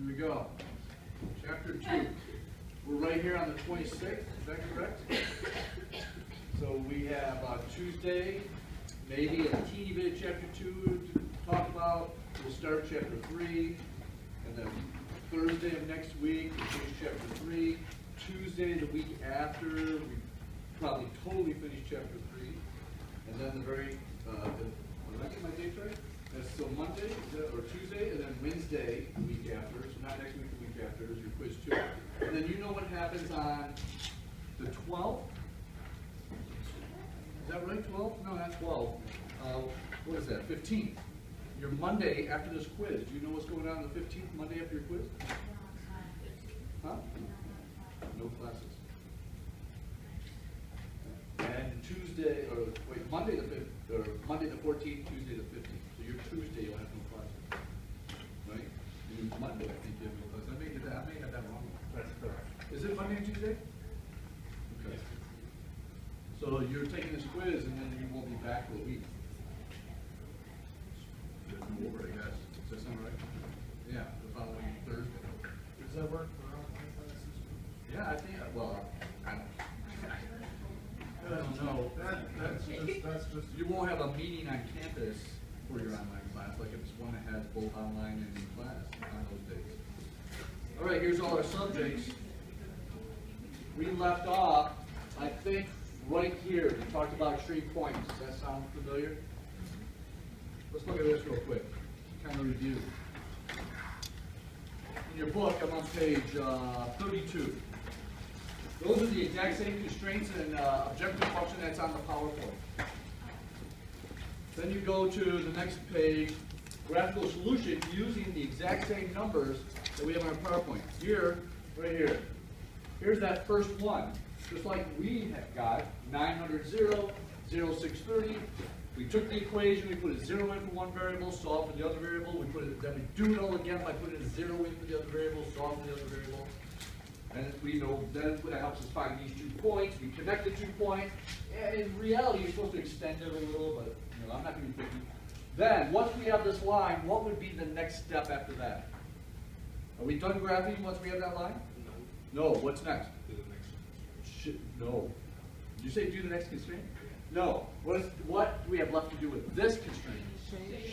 Here we go. Chapter 2. We're right here on the 26th, is that correct? So we have Tuesday, maybe a teeny bit of chapter 2 to talk about. We'll start chapter 3, and then Thursday of next week, we'll finish chapter 3. Tuesday, the week after, we probably totally finish chapter 3. And then the very, did I get my dates right? So Monday or Tuesday, and then Wednesday the week after. So not next week, the week after is your quiz 2. And then you know what happens on the 12th? Is that right, 12? No, not 12. What is that, 15th? Your Monday after this quiz. Do you know what's going on the 15th, Monday after your quiz? Huh? No classes. And Tuesday, or wait, Monday the 5th, or Monday the 14th, Tuesday the 15th. So your Tuesday you'll have no classes, right? And Monday I think you have no classes. I may have that wrong. That's correct. Is it Monday and Tuesday? Okay. So you're taking this quiz and then you won't be back for a week. Over, I guess. Does that sound right? Yeah, the following Thursday. Does that work for online classes? Yeah, I think, well, I don't know. That's just, you won't have a meeting on campus for your online class, like if it's one that has both online and in class on those days. All right, here's all our subjects. We left off, I think, right here. We talked about extreme points. Does that sound familiar? Let's look at this real quick, kind of review. In your book, I'm on page 32. Those are the exact same constraints and objective function that's on the PowerPoint. Then you go to the next page, graphical solution using the exact same numbers that we have on our PowerPoint. Here, right here. Here's that first one. Just like we have got 900, 0, 630. We took the equation, we put a 0 in for one variable, solve for the other variable. Then we do it all again by putting a 0 in for the other variable, solve for the other variable. And we know then that helps us find these 2 points. We connect the 2 points. And in reality, you're supposed to extend it a little, but I'm not going to be picky. Then, once we have this line, what would be the next step after that? Are we done graphing once we have that line? No. No. What's next? Do the next. No. Did you say do the next constraint? No. What do we have left to do with this constraint?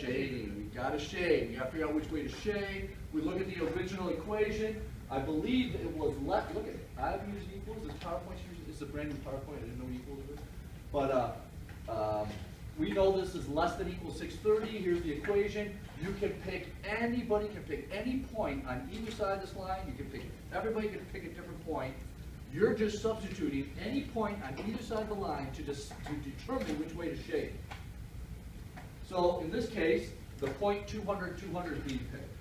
Shading. We've got to shade. We've got to figure out which way to shade. We look at the original equation. I believe it was left. Look at it. I've used equals. This PowerPoint is a brand new PowerPoint. I didn't know equals were. But we know this is less than equals 630. Here's the equation. You can pick, anybody can pick any point on either side of this line. You can pick, everybody can pick a different point. You're just substituting any point on either side of the line to determine which way to shade. So in this case, the point 200, 200 is being picked.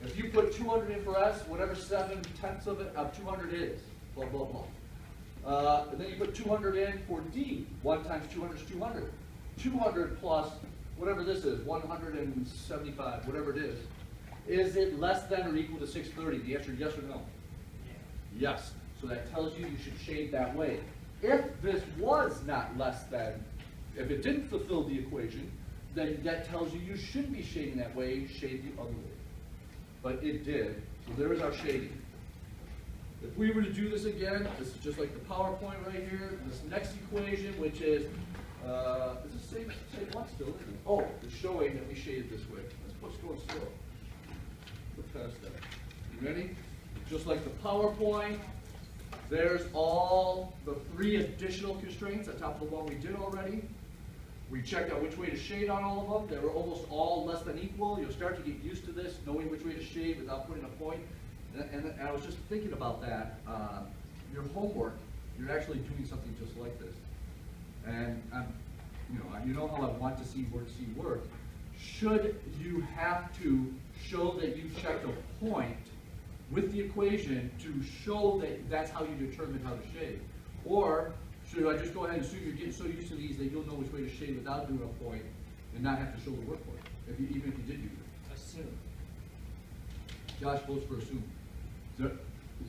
If you put 200 in for S, whatever 7/10 of 200 is, blah, blah, blah. And then you put 200 in for D. 1 times 200 is 200. 200 plus whatever this is, 175, whatever it is. Is it less than or equal to 630? The answer is yes or no? Yes. So that tells you you should shade that way. If this was not less than, if it didn't fulfill the equation, then that tells you you shouldn't be shading that way, shade the other way. But it did. So there is our shading. If we were to do this again, this is just like the PowerPoint right here. This next equation, which is this same one still, isn't it? Oh, it's showing that we shaded this way. Let's go slow. Look past that. You ready? Just like the PowerPoint, there's all the 3 additional constraints on top of the one we did already. We checked out which way to shade on all of them. They were almost all less than equal. You'll start to get used to this, knowing which way to shade without putting a point. And I was just thinking about that. Your homework, you're actually doing something just like this. And you know how I want to see work. Should you have to show that you checked a point with the equation to show that that's how you determine how to shade? Or should I just go ahead and assume you're getting so used to these that you'll know which way to shade without doing a point and not have to show the work for it, even if you did use it? Assume. Josh votes for assume. Does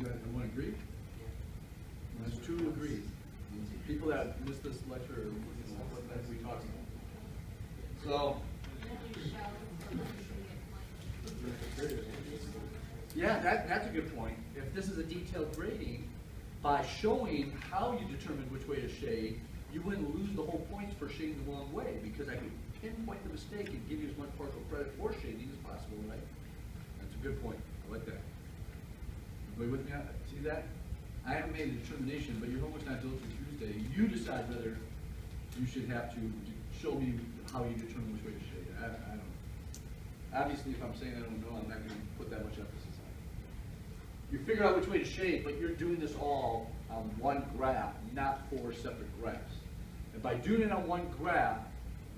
everyone agree? Yeah. That's 2 agrees. People that missed this lecture, what that we talked about. So, Yeah, that's a good point. If this is a detailed grading, by showing how you determine which way to shade, you wouldn't lose the whole points for shading the wrong way, because I could pinpoint the mistake and give you as much partial credit for shading as possible, right? That's a good point. I like that. Everybody with me? See that? I haven't made a determination, but your homework's not due till Tuesday. You decide whether you should have to show me how you determine which way to shade. I don't know. Obviously, if I'm saying I don't know, I'm not going to put that much emphasis on it. You figure out which way to shade, but you're doing this all on one graph, not 4 separate graphs. And by doing it on one graph,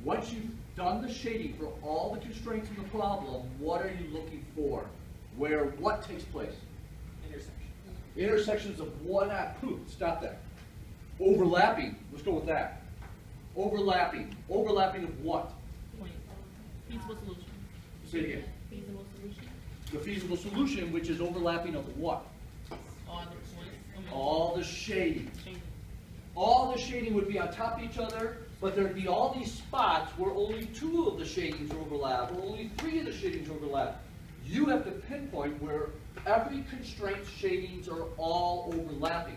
once you've done the shading for all the constraints in the problem, what are you looking for? Where what takes place? Intersections of what? Stop that. Overlapping. Let's go with that. Overlapping. Overlapping of what? Point. Feasible solution. Say it again. Feasible solution. The feasible solution, which is overlapping of what? All the points. All the shading. Shading. All the shading would be on top of each other, but there'd be all these spots where only 2 of the shadings overlap, or only 3 of the shadings overlap. You have to pinpoint where every constraint shadings are all overlapping.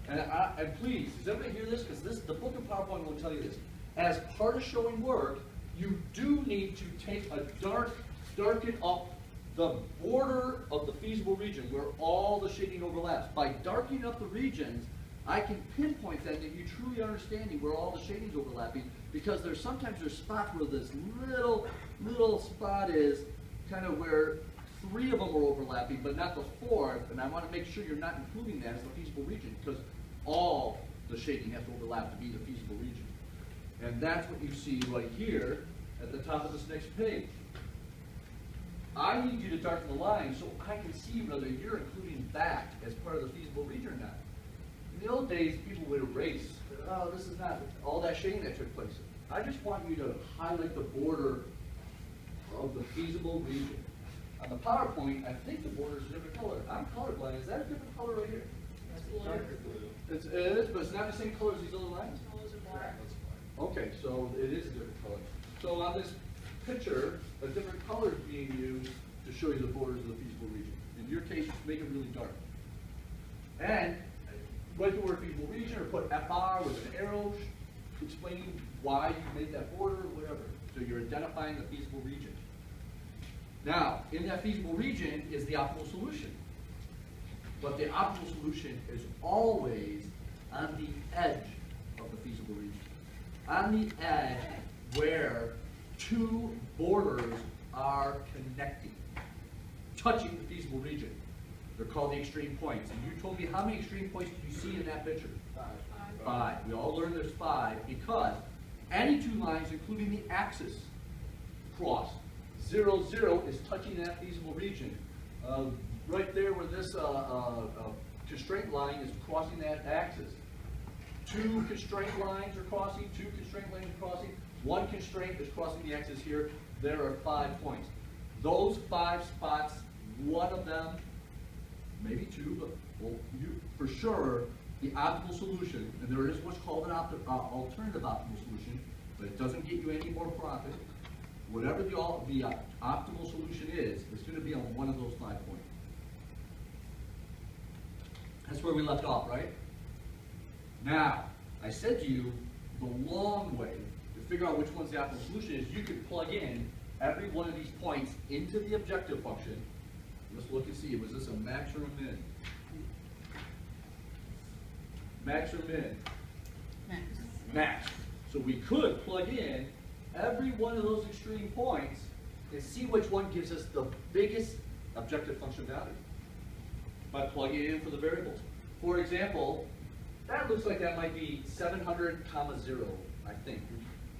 And please, does everybody hear this? Because the book of PowerPoint will tell you this. As part of showing work, you do need to take a darken up the border of the feasible region where all the shading overlaps. By darkening up the regions, I can pinpoint that you truly understanding where all the shading's overlapping, because sometimes there's spots where this little spot is kind of where 3 of them are overlapping, but not the 4th, and I want to make sure you're not including that as the feasible region, because all the shading has to overlap to be the feasible region. And that's what you see right here at the top of this next page. I need you to darken the line so I can see whether you're including that as part of the feasible region or not. In the old days, people would erase, oh, this is not all that shading that took place. I just want you to highlight the border of the feasible region. On the PowerPoint, I think the border is a different color. I'm colorblind. Is that a different color right here? It is, but it's not the same color as these other lines? Okay, so it is a different color. So on this picture, a different color is being used to show you the borders of the feasible region. In your case, make it really dark. And write the word feasible region or put FR with an arrow explaining why you made that border or whatever. So you're identifying the feasible region. Now, in that feasible region is the optimal solution. But the optimal solution is always on the edge of the feasible region. On the edge where 2 borders are connecting, touching the feasible region. They're called the extreme points. And you told me how many extreme points did you see in that picture? 5. We all learned there's 5 because any 2 lines, including the axis, cross. 0, 0 is touching that feasible region. Right there where this constraint line is crossing that axis. 2 constraint lines are crossing, 2 constraint lines are crossing, 1 constraint is crossing the axis here. There are 5 points. Those 5 spots, one of them, maybe 2, but well, for sure, the optimal solution, and there is what's called an alternative optimal solution, but it doesn't get you any more profit. Whatever the optimal solution is, it's going to be on one of those 5 points. That's where we left off, right? Now, I said to you, the long way to figure out which one's the optimal solution is you could plug in every one of these points into the objective function. Let's look and see, was this a max or a min? Max or min? Max. Max. So we could plug in every one of those extreme points and see which one gives us the biggest objective function value by plugging it in for the variables. For example, that looks like that might be 700, 0, I think.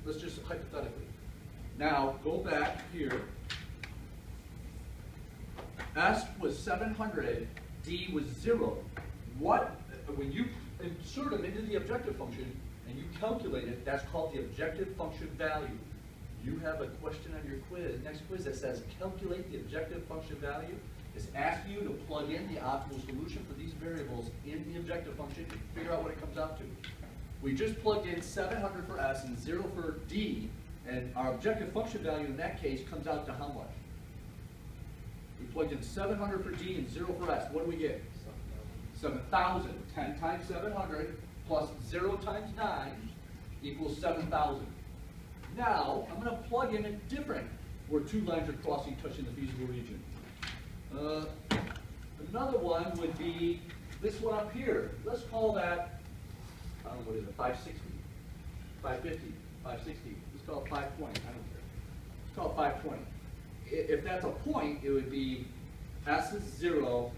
Let's just hypothetically. Now, go back here. S was 700, D was 0. When you insert them into the objective function and you calculate it, that's called the objective function value. You have a question on your next quiz that says calculate the objective function value. It's asking you to plug in the optimal solution for these variables in the objective function and figure out what it comes out to. We just plugged in 700 for S and 0 for D, and our objective function value in that case comes out to how much? plugged in 700 for D and 0 for S. What do we get? 7,000. 10 times 700 plus 0 times 9 equals 7,000. Now, I'm going to plug in a different, where two lines are crossing, touching the feasible region. Another one would be this one up here. Let's call that, I don't know, what is it, 560, 550, 560. Let's call it 520, I don't care. Let's call it 520. If that's a point, it would be S is 0,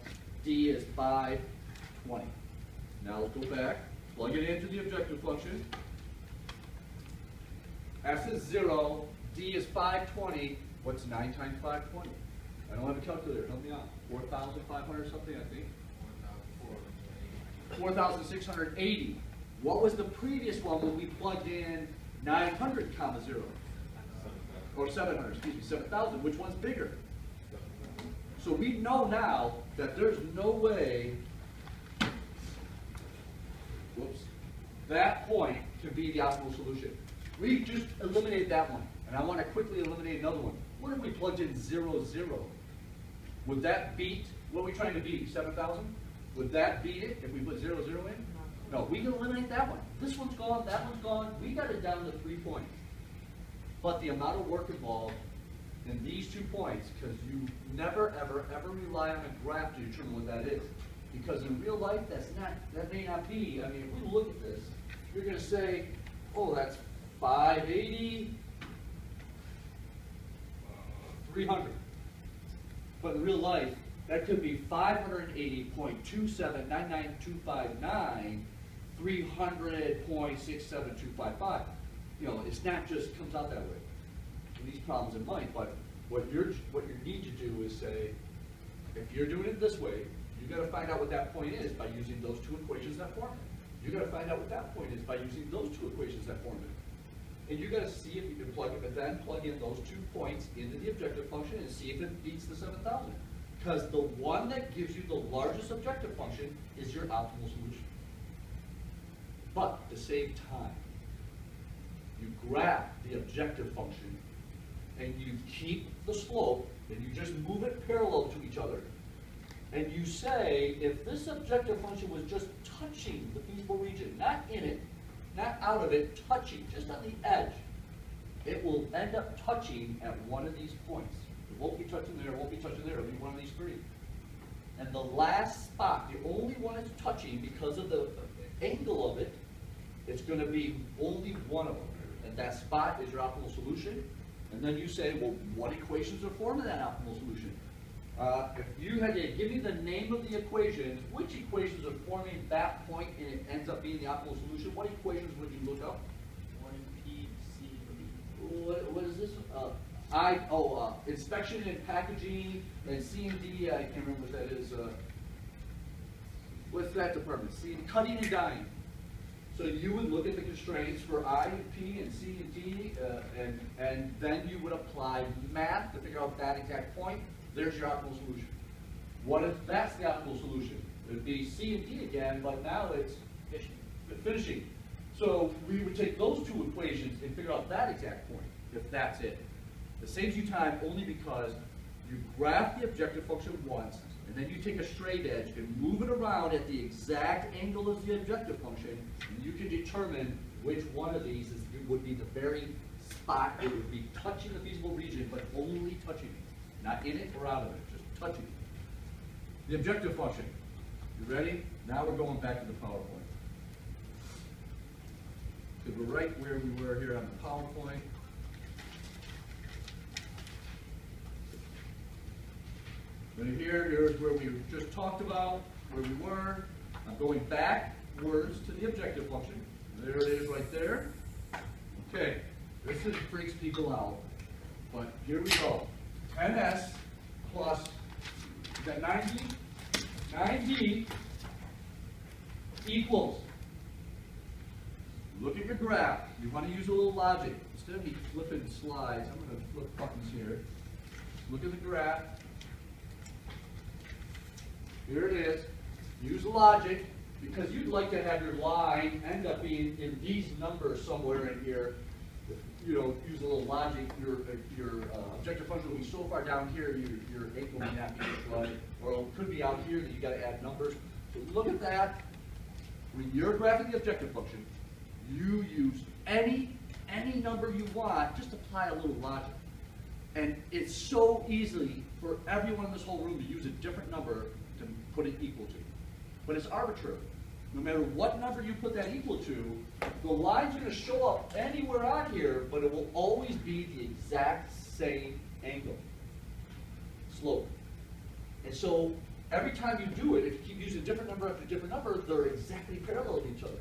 D is 520. Now let's go back, plug it into the objective function. S is 0, D is 520. What's 9 times 520? I don't have a calculator, help me out. 4,500 something, I think. 4,680. What was the previous one when we plugged in 900 comma 0? Or 700, excuse me, 7,000. Which one's bigger? So we know now that there's no way, whoops, that point can be the optimal solution. We just eliminated that one, and I want to quickly eliminate another one. What if we plugged in 0, 0? Would that beat, what are we trying to beat, 7,000? Would that beat it if we put 0, 0 in? No, we can eliminate that one. This one's gone, that one's gone. We got it down to 3 points. But the amount of work involved in these 2 points, because you never, ever, ever rely on a graph to determine what that is. Because in real life, that may not be. I mean, if we look at this, you're going to say, oh, that's 580, 300. But in real life, that could be 580.2799259, 300.67255. You know, it's not just comes out that way. And these problems in mind, but what you need to do is say, if you're doing it this way, you got to find out what that point is by using those 2 equations that form it. You got to find out what that point is by using those 2 equations that form it. And you got to see if you can plug it, but then plug in those 2 points into the objective function and see if it beats the 7,000. Because the one that gives you the largest objective function is your optimal solution. But to save time, you graph the objective function and you keep the slope and you just move it parallel to each other. And you say, if this objective function was just touching the feasible region, not in it, not out of it, touching, just on the edge, it will end up touching at one of these points. It won't be touching there, it won't be touching there, it'll be one of these 3. And the last spot, the only one it's touching because of the angle of it, it's going to be only one of them. And that spot is your optimal solution. And then you say, well, what equations are forming that optimal solution? If you had to give me the name of the equations, which equations are forming that point and it ends up being the optimal solution, what equations would you look up? 1P, C, D. What is this? Inspection and packaging and C&D, I can't remember what that is. What's that department? C, cutting and dyeing. So you would look at the constraints for I and P and C and D, and then you would apply math to figure out that exact point. There's your optimal solution. What if that's the optimal solution? It would be C and D again, but now it's finishing. So we would take those 2 equations and figure out that exact point, if that's it. It saves you time only because you graph the objective function once, and then you take a straight edge and move it around at the exact angle as the objective function, and you can determine which one of these would be the very spot that would be touching the feasible region, but only touching it. Not in it or out of it, just touching it. The objective function. You ready? Now we're going back to the PowerPoint. Because we're right where we were here on the PowerPoint. And here's where we just talked about, where we were. I'm going backwards to the objective function. There it is right there. Okay, this freaks people out, but here we go. 10s plus, is that 9d? 9d equals, look at your graph. You want to use a little logic. Instead of me flipping slides, I'm going to flip buttons here. Look at the graph. Here it is. Use logic, because you'd like to have your line end up being in these numbers somewhere in here. you know, use a little logic, your objective function will be so far down here, your angle may not be just right, or it could be out here that you got to add numbers. So look at that. When you're graphing the objective function, you use any number you want, just apply a little logic. And it's so easy for everyone in this whole room to use a different number to put it equal to. But it's arbitrary. No matter what number you put that equal to, the line's going to show up anywhere on here, but it will always be the exact same angle, slope. And so every time you do it, if you keep using a different number after a different number, they're exactly parallel to each other.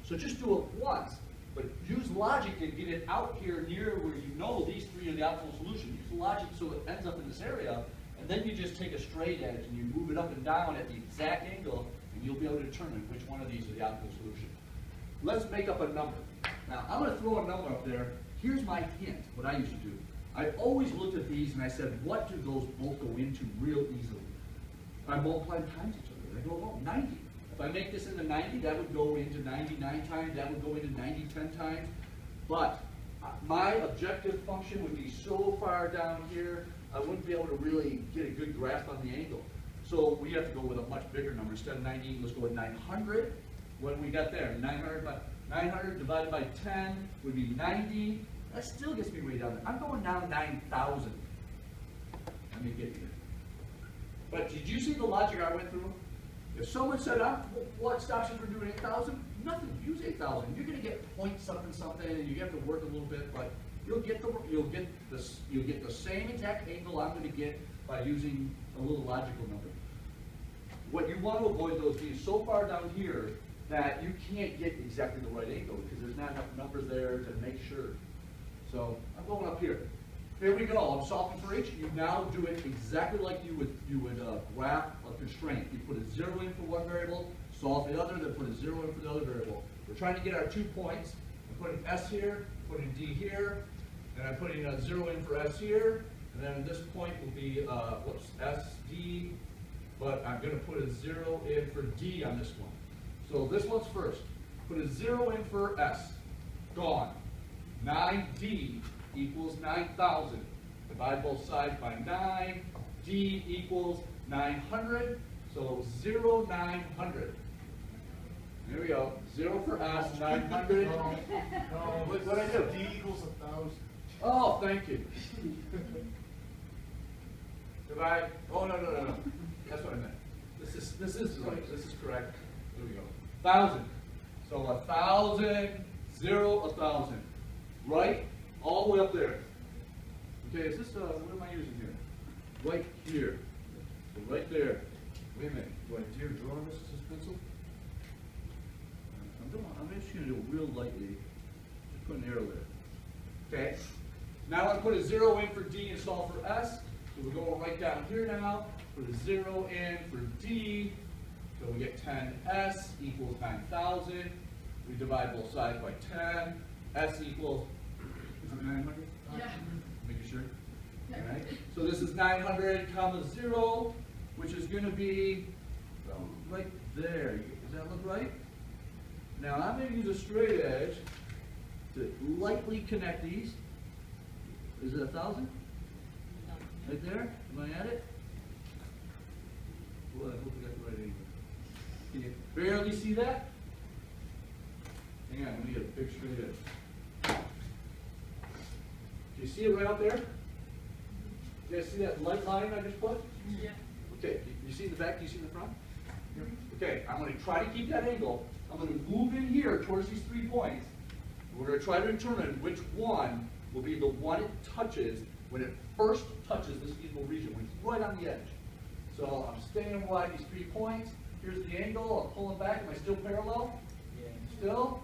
So just do it once, but use logic to get it out here near where you know these three are the optimal solution. Use logic so it ends up in this area, and then you just take a straight edge and you move it up and down at the exact angle, and you'll be able to determine which one of these is the optimal solution. Let's make up a number. Now, I'm going to throw a number up there. Here's my hint, what I used to do. I always looked at these and I said, what do those both go into real easily? I multiply times each other. I go, oh, 90. If I make this into 90, that would go into 99 times. That would go into 90 10 times. But my objective function would be so far down here, I wouldn't be able to really get a good grasp on the angle. So we have to go with a much bigger number. Instead of 90, let's go with 900. What do we got there? 900 divided by 10 would be 90. That still gets me way down there. I'm going down 9,000. Let me get here. But did you see the logic I went through? If someone said, what stops you from doing 8,000? Nothing. Use 8,000. You're going to get point something something, and you have to work a little bit, but you'll get the same exact angle I'm going to get by using a little logical number. What you want to avoid though is being so far down here that you can't get exactly the right angle because there's not enough numbers there to make sure. So I'm going up here. Here we go. I'm solving for each. You now do it exactly like you would graph a constraint. You put a 0 in for one variable, solve the other, then put a 0 in for the other variable. We're trying to get our 2 points. I'm putting S here, putting D here, and I'm putting a 0 in for S here, and then this point will be S, D, but I'm going to put a 0 in for D on this one. So this one's first. Put a 0 in for S. Gone. 9D equals 9,000. Divide both sides by 9. D equals 900. So 0, 900. Here we go. 0 for S, 900. What did I do? D equals 1,000. Oh, thank you. Divide. Oh, no. That's what I meant. This is right. This is correct. There we go. 1,000. So 1,000, 0, 1,000. Right? All the way up there. Okay, is this, what am I using here? Right here. So right there. Wait a minute. Do I dare draw this with this pencil? I'm just going to do it real lightly. Just put an arrow there. Okay. Now I put a 0 in for D and solve for S. So we're going right down here now. Put a 0 in for D. So we get 10S equals 9,000. We divide both sides by 10. S equals, is it 900? Yeah. Making sure? All right. So this is 900 comma 0, which is going to be right there. Does that look right? Now I'm going to use a straight edge to lightly connect these. Is it 1,000? Right there? Am I at it? Well, I hope we got the right angle. Can you barely see that? Hang on, we need a big straight edge. Do you see it right out there? You guys see that light line I just put? Yeah. Okay, you see the back, do you see the front? Okay, I'm going to try to keep that angle. I'm going to move in here towards these 3 points. We're going to try to determine which one will be the one it touches when it first touches this feasible region, when it's right on the edge. So I'm staying wide these 3 points. Here's the angle. I'm pulling back. Am I still parallel? Yeah. Still?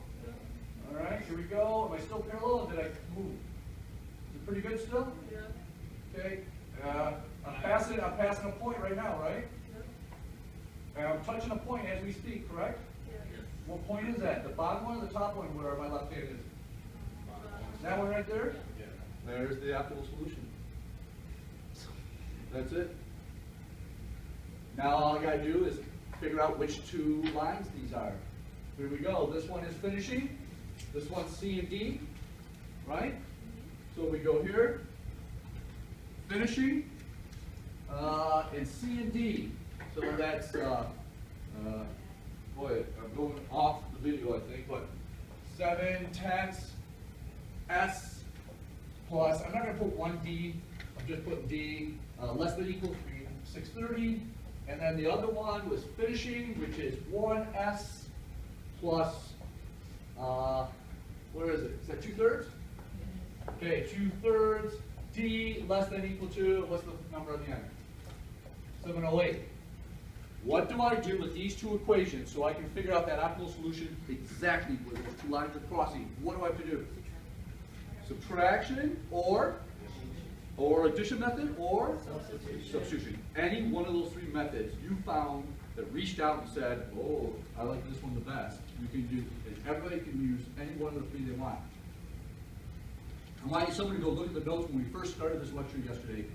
All right, here we go. Am I still parallel or did I move? Is it pretty good still? Yeah. Okay. I'm passing a point right now, right? And I'm touching a point as we speak, correct? Yeah. What point is that? The bottom one or the top one where my left hand is? That one right there? Yeah. There's the optimal solution. That's it. Now all I gotta do is figure out which 2 lines these are. Here we go. This one is finishing. This one's C and D. right? So we go here, finishing, and C and D. So that's, boy, I'm going off the video, I think, but 7/10 S plus, I'm not going to put 1D, I'm just putting D, less than or equal to 630. And then the other one was finishing, which is 1S plus, where is it? Is that 2/3? Okay, 2/3, D less than or equal to, what's the number on the end? 708. What do I do with these two equations so I can figure out that optimal solution exactly where those two lines are crossing? What do I have to do? Subtraction or addition method or substitution. Any one of those three methods you found that reached out and said, oh, I like this one the best, you can do, everybody can use any one of the three they want. I want somebody to go look at the notes when we first started this lecture yesterday.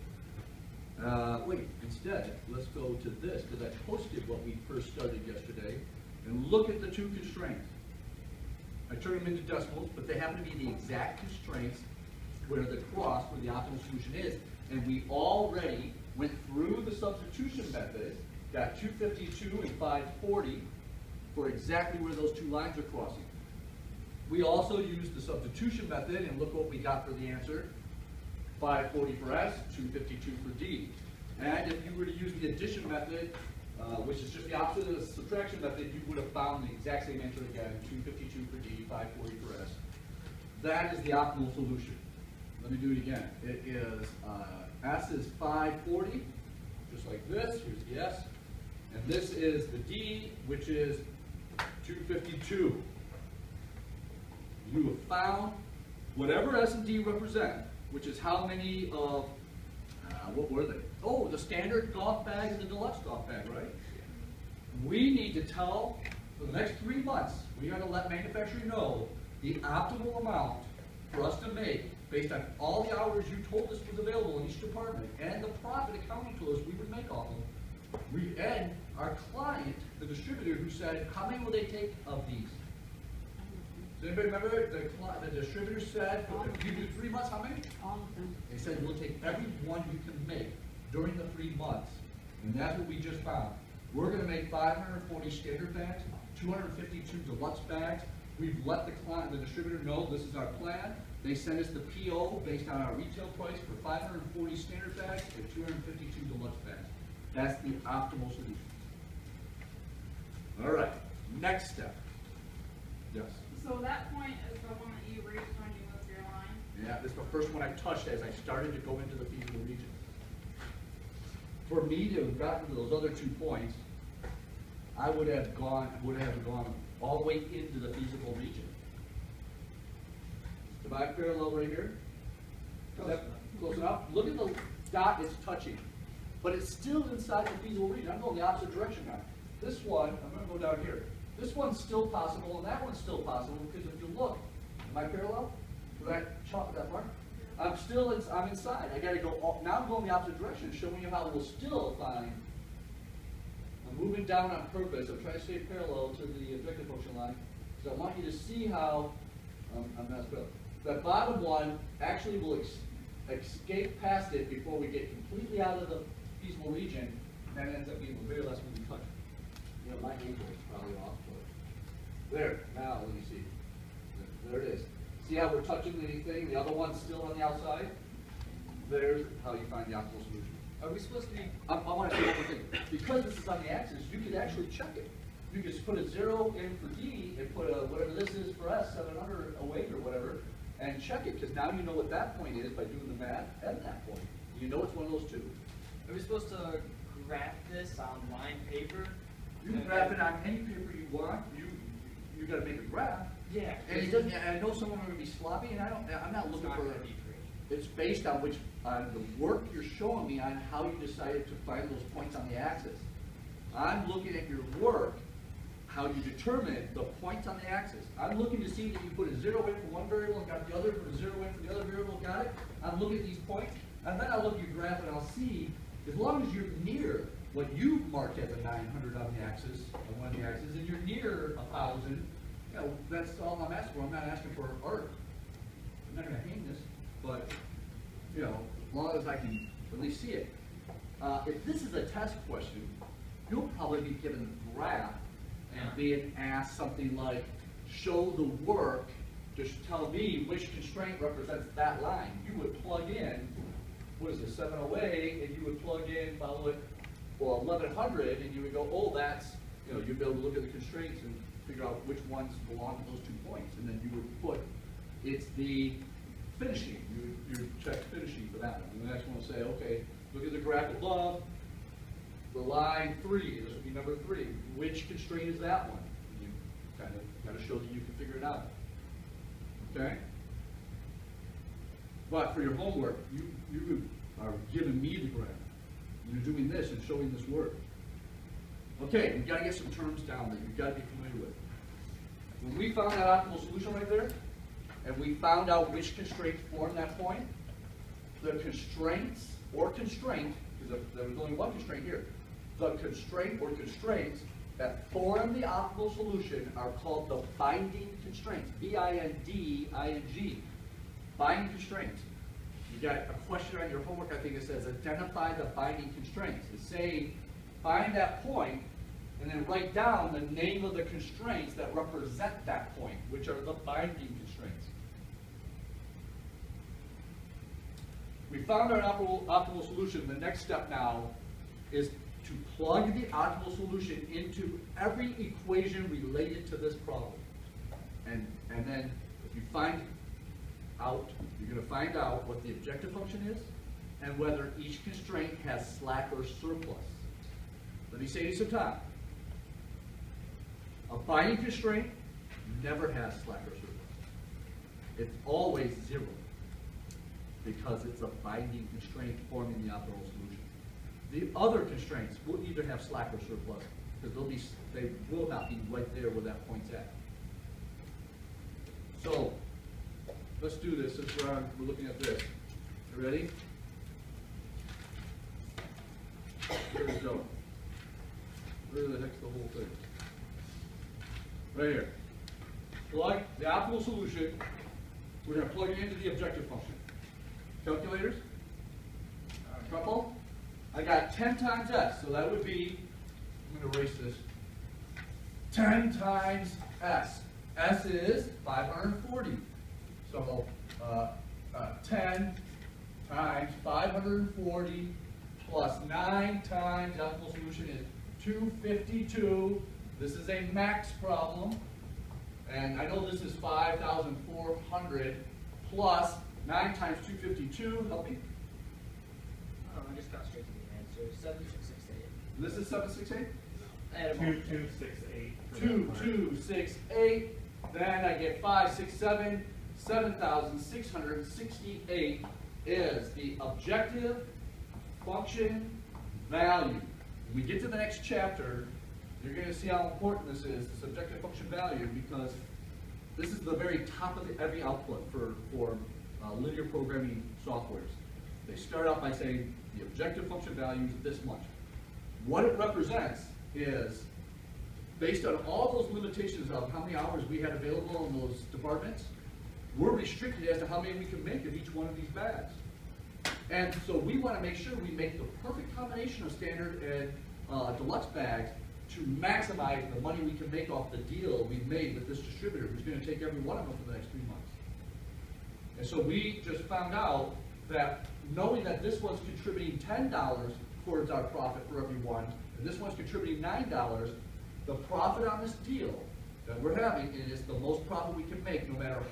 Wait, instead, let's go to this, because I posted what we first started yesterday, and look at the two constraints. I turned them into decimals, but they happen to be the exact constraints where the cross, where the optimal solution is. And we already went through the substitution method, got 252 and 540 for exactly where those two lines are crossing. We also used the substitution method, and look what we got for the answer. 540 for S, 252 for D. And if you were to use the addition method, which is just the opposite of the subtraction method, you would have found the exact same answer again, 252 for D, 540 for S. That is the optimal solution. Let me do it again. It is, S is 540, just like this, here's the S. And this is the D, which is 252. You have found whatever S and D represent, which is how many of, what were they? Oh, the standard golf bag and the deluxe golf bag, right? We need to tell, for the next 3 months, we got to let manufacturing know the optimal amount for us to make based on all the hours you told us was available in each department and the profit accounting tools we would make off of them. And our client, the distributor, who said, how many will they take of these? Does anybody remember the distributor said, if you do 3 months, how many? All of them. They said, we'll take every one you can make during the 3 months. And that's what we just found. We're going to make 540 standard bags, 252 deluxe bags. We've let the client, the distributor know this is our plan. They send us the PO based on our retail price for 540 standard bags and 252 deluxe bags. That's the optimal solution. All right, next step. Yes? So that point is the one that you reached when you moved your line? Yeah, this is the first one I touched as I started to go into the feasible region. For me to have gotten to those other 2 points, I would have gone all the way into the feasible region. Am I parallel right here? Is that close enough? Look at the dot it's touching, but it's still inside the feasible region. I'm going the opposite direction now. This one, I'm going to go down here. This one's still possible, and that one's still possible, because if you look, am I parallel? With that mark? I'm inside. I got to go, now I'm going the opposite direction, showing you how we'll still find. I'm moving down on purpose. I'm trying to stay parallel to the objective function line, because I want you to see how, I'm not parallel. That bottom one actually will escape past it before we get completely out of the feasible region, and that ends up being the very last one we touch. You know, my angle is probably off. There, now let me see. There it is. See how we're touching anything? The other one's still on the outside? There's how you find the optimal solution. Are we supposed to be? I want to say one more thing. Because this is on the axis, you could actually check it. You could just put a 0 in for D and put a, whatever this is for S, 700 away or whatever, and check it, because now you know what that point is by doing the math at that point. You know it's one of those two. Are we supposed to graph this on line paper? You can graph it on any paper you want. You got to make a graph. Yeah. And it doesn't. I know some of them are going to be sloppy, and I'm not looking for. It's based on the work you're showing me on how you decided to find those points on the axis. I'm looking at your work, how you determine the points on the axis. I'm looking to see that you put a 0 in for one variable and got the other, put a 0 in for the other variable, got it. I'm looking at these points, and then I'll look at your graph and I'll see, as long as you're near what you marked as a 900 on the axis, on one of the axes, and you're near 1,000, you know, that's all I'm asking for. I'm not asking for art. I'm not gonna hang this, but, you know, as long as I can at least see it. If this is a test question, you'll probably be given the graph and being asked something like, show the work, just tell me which constraint represents that line. You would plug in, what is it, 708, and you would plug in, follow it, well, 1100, and you would go, oh, that's, you know, you'd be able to look at the constraints and figure out which ones belong to those 2 points, and then you would put, it's the finishing, you would check finishing for that one. And the next one will say, okay, look at the graph above, the line 3, this would be number 3. Which constraint is that one? And you kind of show that you can figure it out. Okay? But for your homework, you are giving me the graph. You're doing this and showing this work. Okay, we've got to get some terms down that you've got to be familiar with. When we found that optimal solution right there, and we found out which constraints form that point, the constraints or constraint, because there was only one constraint here, the constraint or constraints that form the optimal solution are called the binding constraints. B-I-N-D-I-N-G. Binding constraints. You got a question on your homework, I think it says, identify the binding constraints. It's saying, find that point, and then write down the name of the constraints that represent that point, which are the binding constraints. We found our optimal solution. The next step now is to plug the optimal solution into every equation related to this problem. And then if you find out, you're going to find out what the objective function is and whether each constraint has slack or surplus. Let me say this some time. A binding constraint never has slack or surplus. It's always 0 because it's a binding constraint forming the optimal solution. The other constraints will either have slack or surplus because they will not be right there where that point's at. So let's do this since we're looking at this. You ready? Here we go. Where the heck's the whole thing? Right here. Plug the optimal solution. We're going to plug it into the objective function. Calculators? Couple? I got 10 times s, so that would be, I'm going to erase this, 10 times s. S is 540. So 10 times 540 plus 9 times the optimal solution is 252. This is a max problem. And I know this is 5,400 plus 9 times 252. Help me. I just got straight to the answer. 7668. This is 768? 2268. 2268. Then I get 567. 7,668 is the objective function value. When we get to the next chapter, you're going to see how important this is, this objective function value, because this is the very top of every output for linear programming softwares. They start out by saying the objective function value is this much. What it represents is, based on all those limitations of how many hours we had available in those departments, we're restricted as to how many we can make of each one of these bags. And so we want to make sure we make the perfect combination of standard and deluxe bags to maximize the money we can make off the deal we've made with this distributor who's going to take every one of them for the next 3 months. And so we just found out that knowing that this one's contributing $10 towards our profit for every one, and this one's contributing $9, the profit on this deal that we're having is the most profit we can make, no matter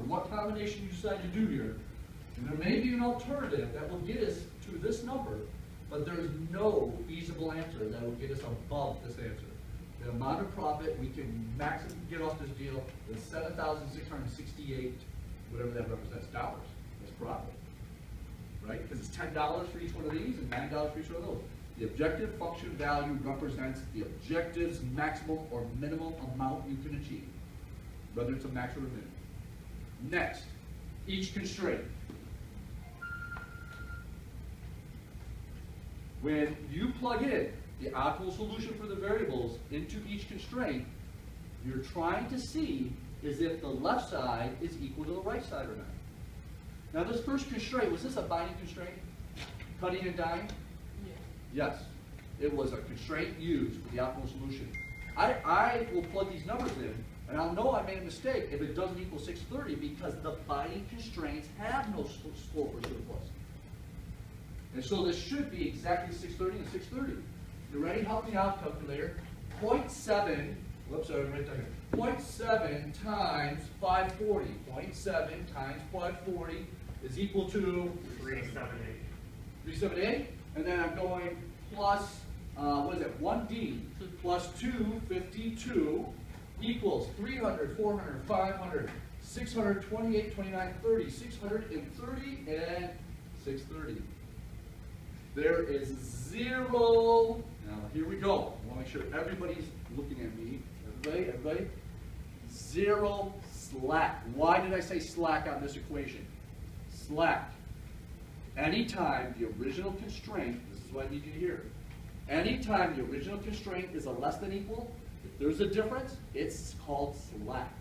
what combination you decide to do here. And there may be an alternative that will get us to this number, but there is no feasible answer that will get us above this answer. The amount of profit we can maximum get off this deal is 7,668, whatever that represents, dollars. That's profit, right? Because it's $10 for each one of these and $9 for each one of those. The objective function value represents the objective's maximum or minimum amount you can achieve, whether it's a max or a minimum. Next, each constraint. When you plug in the optimal solution for the variables into each constraint, you're trying to see is if the left side is equal to the right side or not. Now this first constraint, was this a binding constraint? Cutting and dyeing? Yeah. Yes. It was a constraint used for the optimal solution. I will plug these numbers in, and I'll know I made a mistake if it doesn't equal 630 because the binding constraints have no slope or surplus. And so this should be exactly 630 and 630. You ready? Help me out, calculator. 0.7, whoops, sorry, right there. 0.7 times 540. 0.7 times 540 is equal to 378. 378. And then I'm going plus, what is it, 1D plus 252 equals 300, 400, 500, 600, 28, 29, 30, 630, and 630. There is zero, now here we go. I want to make sure everybody's looking at me. Everybody? Zero slack. Why did I say slack on this equation? Slack. Anytime the original constraint, this is what I need you to hear. Anytime the original constraint is a less than equal, if there's a difference, it's called slack.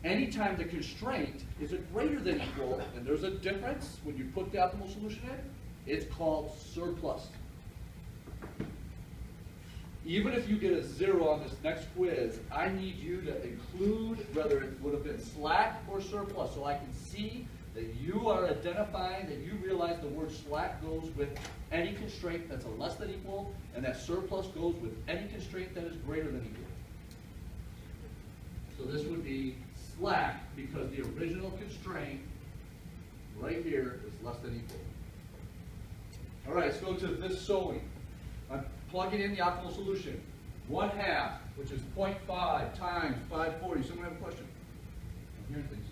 Anytime the constraint is a greater than equal, and there's a difference when you put the optimal solution in, it's called surplus. Even if you get a 0 on this next quiz, I need you to include whether it would have been slack or surplus, so I can see that you are identifying, that you realize the word slack goes with any constraint that's a less than equal, and that surplus goes with any constraint that is greater than equal. So this would be slack because the original constraint right here is less than equal. All right, let's go to this sewing. I'm plugging in the optimal solution. 1/2, which is 0.5 times 540. Someone have a question? I'm hearing things.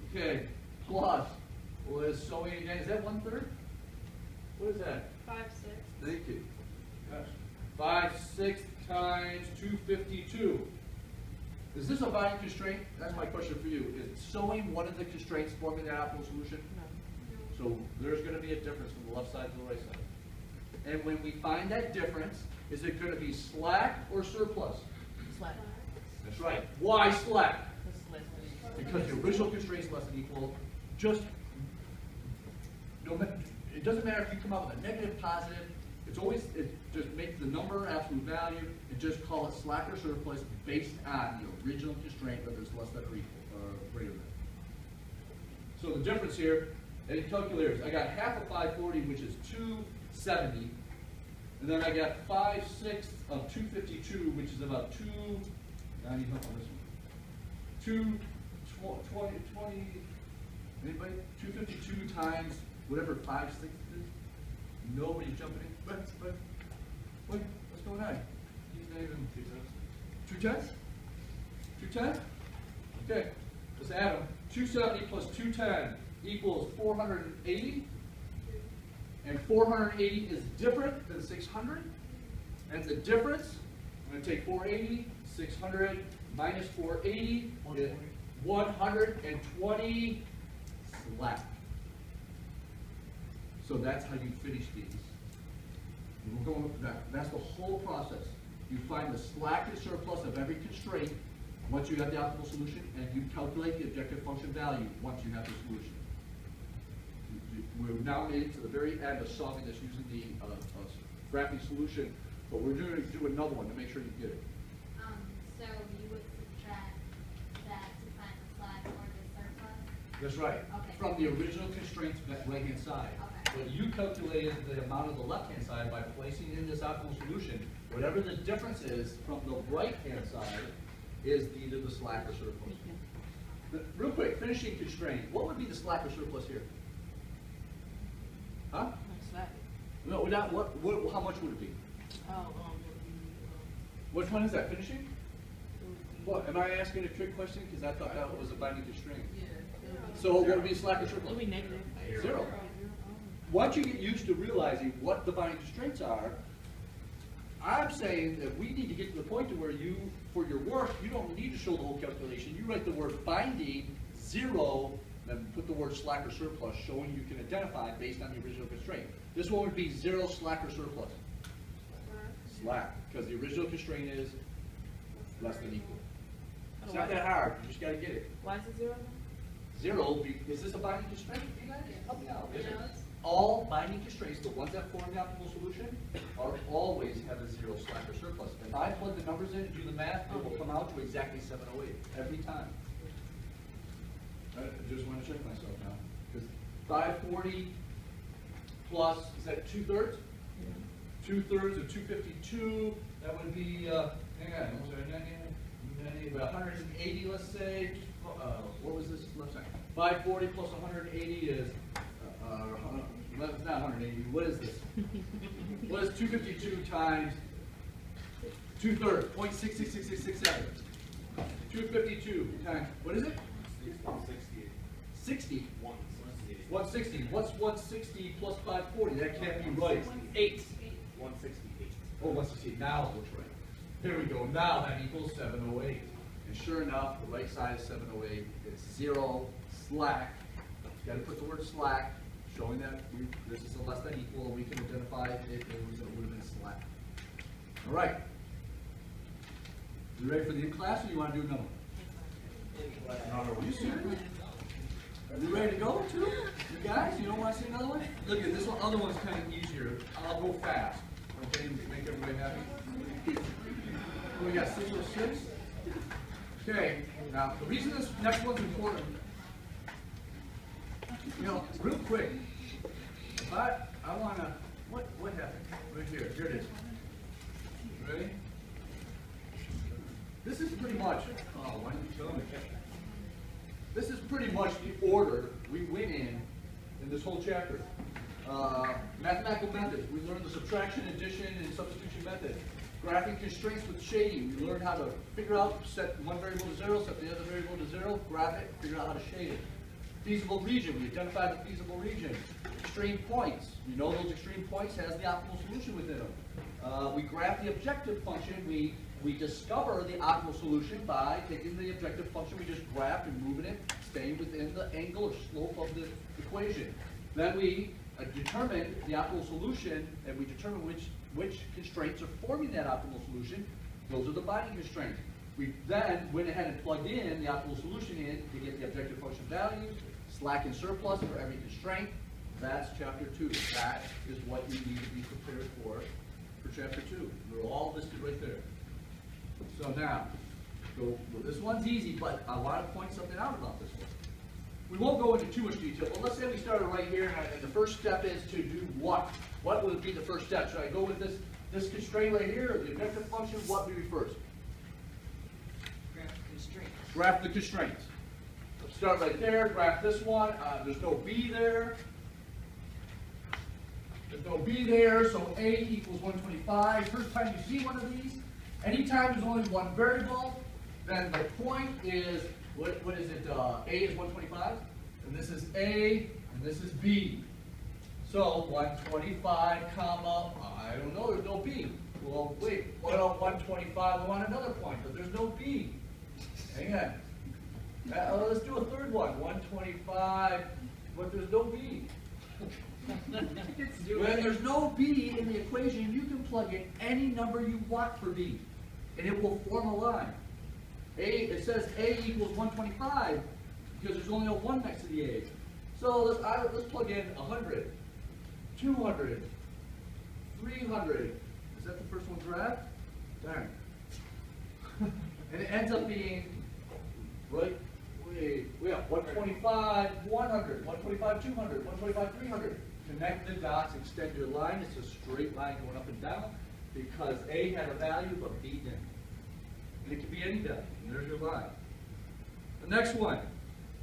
Okay, plus, what is sewing again? Is that 1/3? What is that? 5/6. Thank you. Yes. 5/6 times 252. Is this a binding constraint? That's my question for you. Is sewing one of the constraints forming that optimal solution? No. So there's going to be a difference from the left side to the right side. And when we find that difference, is it going to be slack or surplus? Slack. That's right. Why slack? That's less than. Because the original constraint is less than equal. Just, it doesn't matter if you come out with a negative, positive. It's always, it just makes the number absolute value and just call it slack or surplus based on the original constraint, whether it's less than or equal or greater than. So the difference here, in calculators, I got half of 540, which is 270, and then I got 5/6 of 252, which is about 2. I need help on this one. 20. Anybody? 252 times whatever 5/6 is. Nobody's jumping in. What's going on? He's not even 210. 210? Okay, let's add them. 270 plus 210 equals 480. And 480 is different than 600. And the difference, I'm going to take 480, 600 minus 480 is 120 slack. So that's how you finish these. And we're going up to that. That's the whole process. You find the slack and surplus of every constraint once you have the optimal solution, and you calculate the objective function value once you have the solution. We've now made it to the very end of solving this using the graphing solution, but we're going to do another one to make sure you get it. So you would subtract that to find the slack or the surplus? That's right. Okay. From the original constraints to that right-hand side. Okay. But you calculated the amount of the left-hand side by placing in this optimal solution. Whatever the difference is from the right-hand side is either the slack or surplus. Real quick, finishing constraint. What would be the slack or surplus here? Huh? Slack. No, not what? How much would it be? Oh, Which one is that? Finishing? it would be. What? Am I asking a trick question? Because I thought that was a binding constraint. Yeah. It would be. So what would be slack or surplus? It would be negative. 0. Once you get used to realizing what the binding constraints are, I'm saying that we need to get to the point to where you, for your work, you don't need to show the whole calculation. You write the word binding 0, then put the word slack or surplus, showing you can identify based on the original constraint. This one would be 0 slack or surplus. Slack, because the original constraint is less than equal. It's not that hard, you just gotta get it. Why is it 0 then? 0, is this a binding constraint? You guys, help me out. No, it's- All binding constraints, the ones that form the optimal solution, are always have a 0 slack or surplus. If I plug the numbers in and do the math, it will come out to exactly 708 every time. I just want to check myself now. Because 540 plus, is that 2/3? 2/3 of 252, that would be, hang on, almost 180, let's say. What was this left side? 540 plus 180 is, it's not 180, what is this? What is 252 times 2/3, 0.666667? 252 times, what is it? 60. 160. What's 160 plus 540? That can't be right. 8. 168. Oh, 168. Now it looks right. Here we go. Now that equals 708. And sure enough, the right side is 708. It's 0 slack. You got to put the word slack, showing that this is a less than equal, and we can identify it would have been slack. All right. You ready for the in-class, or you want to do another one? Are you serious? Are you ready to go too? You guys, you don't want to see another one? Look at this one. Other one's kind of easier. I'll go fast. Okay, make everybody happy. We got 606. Okay, now the reason this next one's important, you know, real quick. But I want to. What happened? Right here. Here it is. Ready? This is pretty much. Oh, why didn't you tell me? This is pretty much the order we went in this whole chapter. Mathematical methods. We learned the subtraction, addition, and substitution method. Graphing constraints with shading. We learned how to figure out, set one variable to 0, set the other variable to 0, graph it, figure out how to shade it. Feasible region. We identified the feasible region. Extreme points. You know those extreme points has the optimal solution within them. We graph the objective function. We discover the optimal solution by taking the objective function we just graphed and moving it, staying within the angle or slope of the equation. Then we determine the optimal solution, and we determine which constraints are forming that optimal solution. Those are the binding constraints. We then went ahead and plugged in the optimal solution in to get the objective function values, slack and surplus for every constraint. That's chapter 2. That is what you need to be prepared for chapter 2. They're all listed right there. So now, well, this one's easy, but I want to point something out about this one. We won't go into too much detail, but let's say we started right here, and the first step is to do what? What would be the first step? Should I go with this constraint right here, or the objective function? What would be first? Graph constraints. Graph the constraints. Let's start right there, graph this one. There's no b there. There's no b there, so a equals 125. First time you see one of these, anytime there's only one variable, then the point is, what is it, a is 125, and this is a, and this is b. So 125 comma, I don't know, there's no b. Well, wait, what about 125, we want another point, but there's no b. Hang on. Let's do a third one, 125, but there's no b. When there's no b in the equation, you can plug in any number you want for b, and it will form a line. It says a equals 125 because there's only a 1 next to the a. So let's plug in 100, 200, 300. Is that the first one graphed? Darn. And it ends up being, right? We have 125, 100, 125, 200, 125, 300. Connect the dots, extend your line. It's a straight line going up and down because A had a value, but B didn't. And it could be any value, and there's your line. The next one,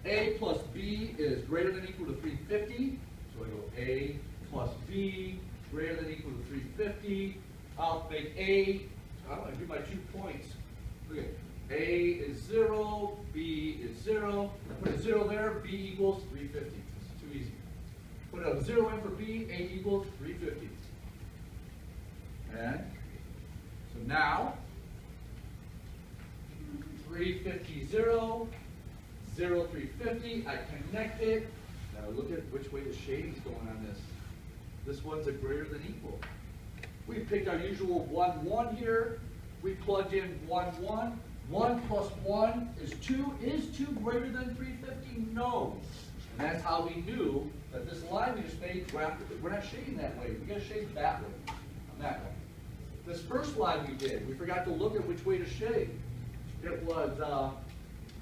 A plus B is greater than or equal to 350. So I go A plus B greater than or equal to 350. I'll make A, I'm going to do my 2 points. Look at A is 0, B is 0. I put a 0 there, B equals 350. It's too easy. Put a 0 in for B, A equals 350. And so now, 350, 0, 0, 350. I connect it. Now look at which way the shading's going on this. This one's a greater than equal. We picked our usual 1, 1 here. We plugged in 1, 1. 1 plus 1 is 2. Is 2 greater than 350? No. And that's how we knew that this line we just made, we're not shading that way. We got to shade that way, on that way. This first line we did, we forgot to look at which way to shade. It was, got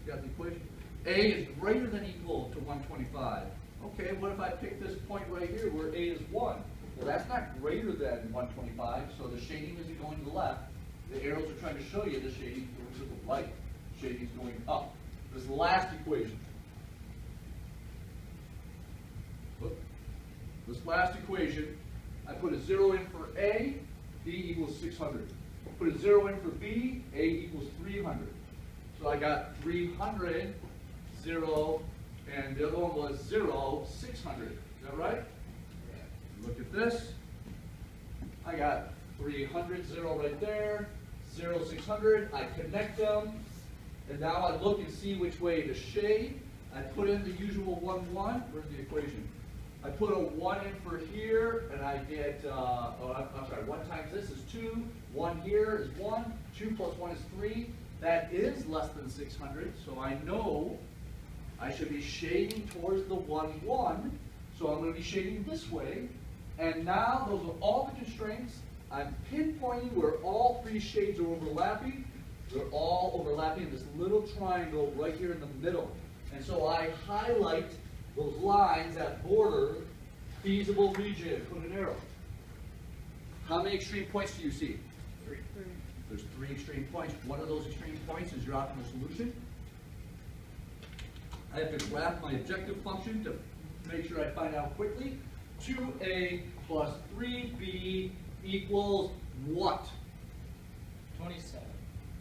the equation? A is greater than or equal to 125. Okay, what if I pick this point right here where A is 1? Well, that's not greater than 125, so the shading isn't going to the left. The arrows are trying to show you the shading going to the right. Shading is going up. This last equation. Look. This last equation, I put a 0 in for A, B equals 600. Put a 0 in for B, A equals 300. So I got 300, 0, and the other one was 0, 600. Is that right? Look at this. I got 300, 0 right there, 0, 600. I connect them, and now I look and see which way to shade. I put in the usual 1, 1. Where's the equation? I put a 1 in for here, and I get, I'm sorry, 1 times this is 2, 1 here is 1, 2 plus 1 is 3. That is less than 600, so I know I should be shading towards the 1, 1. So I'm going to be shading this way. And now those are all the constraints. I'm pinpointing where all 3 shades are overlapping. They're all overlapping in this little triangle right here in the middle. And so I highlight those lines that border feasible region. Put an arrow. How many extreme points do you see? 3. There's 3 extreme points. One of those extreme points is your optimal solution. I have to graph my objective function to make sure I find out quickly. 2a plus 3b equals what? 27.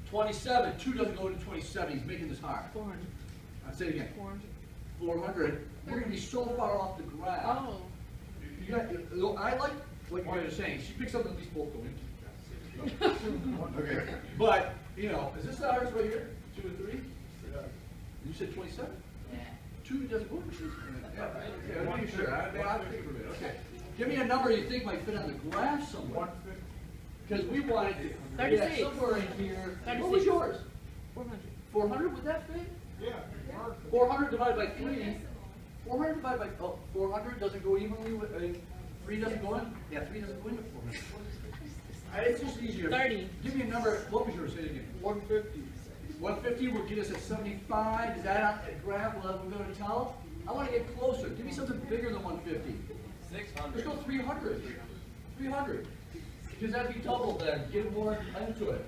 27. 2 doesn't go into 27. He's making this hard. 400. I'll say it again. 400. 400. We're going to be so far off the graph. Oh. You got, I like what you're saying. She picks up at least both go in. Okay. But, you know, is this ours right here? 2 and 3? Yeah. You said 27? Yeah. 2 doesn't go into 2. Yeah, okay, I'm sure. I'll think for a minute. Okay. Give me a number you think might fit on the graph somewhere. 150. Because we wanted to, 36. yeah, somewhere in here. 36. What was yours? 400. 400, would that fit? Yeah. 400 divided by 3. 400 divided by, 400 doesn't go evenly with, 3 doesn't go in? Yeah, 3 doesn't go into 400. It's just easier. 30. Give me a number. What was yours? Say it again. 150. 150 will get us at 75. Is that on the graph? Well, we're going to tell? I want to get closer. Give me something bigger than 150. 600. Let's go 300. 300. Because that'd be double then. Get more into it.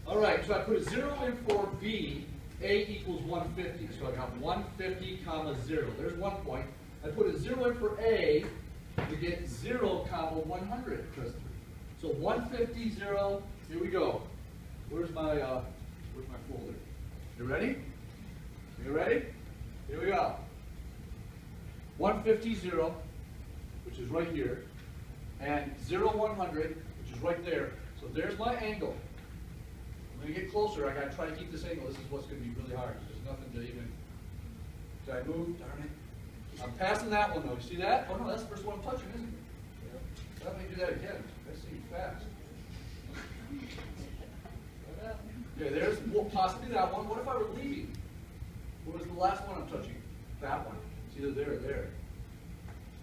All right, so I put a 0 in for B. A equals 150. So I got 150 comma 0. There's 1 point. I put a 0 in for A to get 0 comma 100. So 150, 0. Here we go. Where's my folder? You ready? You ready? Here we go. 150, 0, which is right here, and 0, 100, which is right there. So there's my angle. I'm going to get closer. I got to try to keep this angle. This is what's going to be really hard. There's nothing to even. Did I move? Darn it. I'm passing that one though. You see that? Oh no, that's the first one I'm touching, isn't it? Let me do that again. Let's see fast. Yeah, there's possibly that one. What if I were leaving? What was the last one I'm touching? That one. It's either there or there.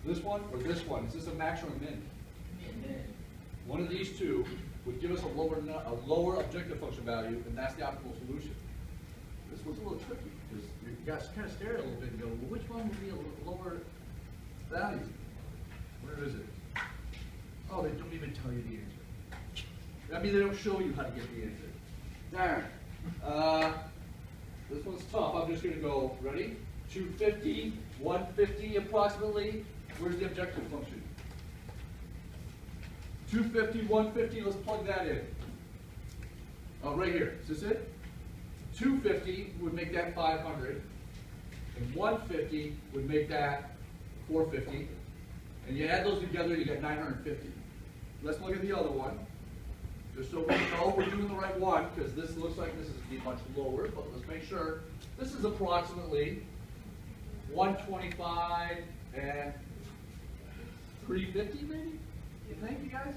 This one or this one. Is this a max or a min? Min. One of these two would give us a lower objective function value, and that's the optimal solution. This one's a little tricky because you guys kind of stare at it a little bit and go, well, which one would be a lower value? Where is it? Oh, they don't even tell you the answer. I mean, they don't show you how to get the answer. Darn. This one's tough. I'm just going to go, ready? 250, 150 approximately. Where's the objective function? 250, 150, let's plug that in. Oh, right here. Is this it? 250 would make that 500. And 150 would make that 450. And you add those together, you get 950. Let's look at the other one. Just so we know we're doing the right one, because this looks like this is going to be much lower, but let's make sure. This is approximately 125 and 350 maybe? You think, you guys?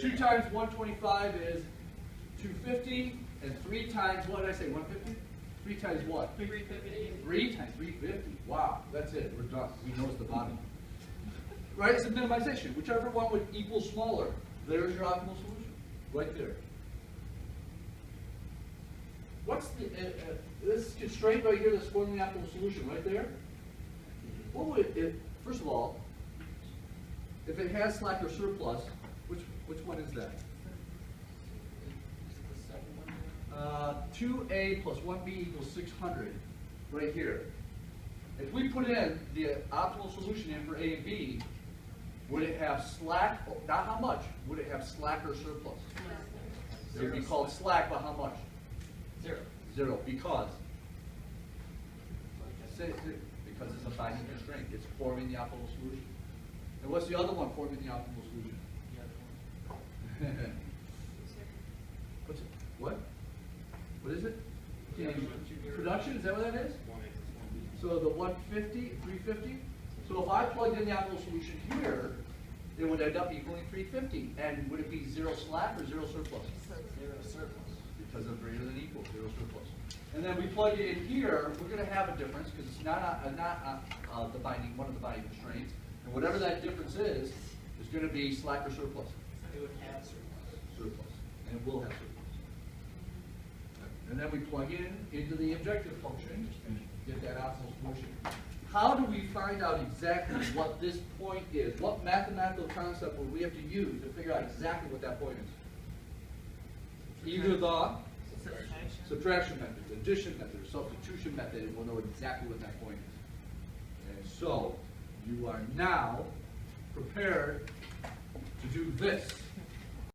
2 times 125 is 250. And 3 times, what did I say, 150? 3 times what? 350. 3 times 350. Wow, that's it, we're done. We know it's the bottom. Right, it's a minimization. Whichever one would equal smaller, there's your optimal solution, right there. What's the, this constraint right here that's forming the optimal solution, right there? What would it, first of all, if it has slack or surplus, which one is that? 2A plus 1B equals 600, right here. If we put in the optimal solution in for A and B, would it have slack, not how much, would it have slack or surplus? It would be called slack, but how much? 0. 0, because? Because it's a binding constraint, it's forming the optimal solution. And what's the other one forming the optimal solution? What's it? What? What is it? Production, is that what that is? So the 150, 350? So if I plugged in the optimal solution here, it would end up equaling 350. And would it be 0 slack or 0 surplus? 0 surplus. Because of greater than equal, 0 surplus. And then we plug it in here, we're going to have a difference because it's not the binding, one of the binding constraints. And whatever that difference is going to be slack or surplus? It would have surplus. Surplus. And it will have surplus. And then we plug in into the objective function and get that optimal solution. How do we find out exactly what this point is? What mathematical concept will we have to use to figure out exactly what that point is? Either the subtraction method, addition method, or substitution method, and we'll know exactly what that point is. And so, you are now prepared to do this.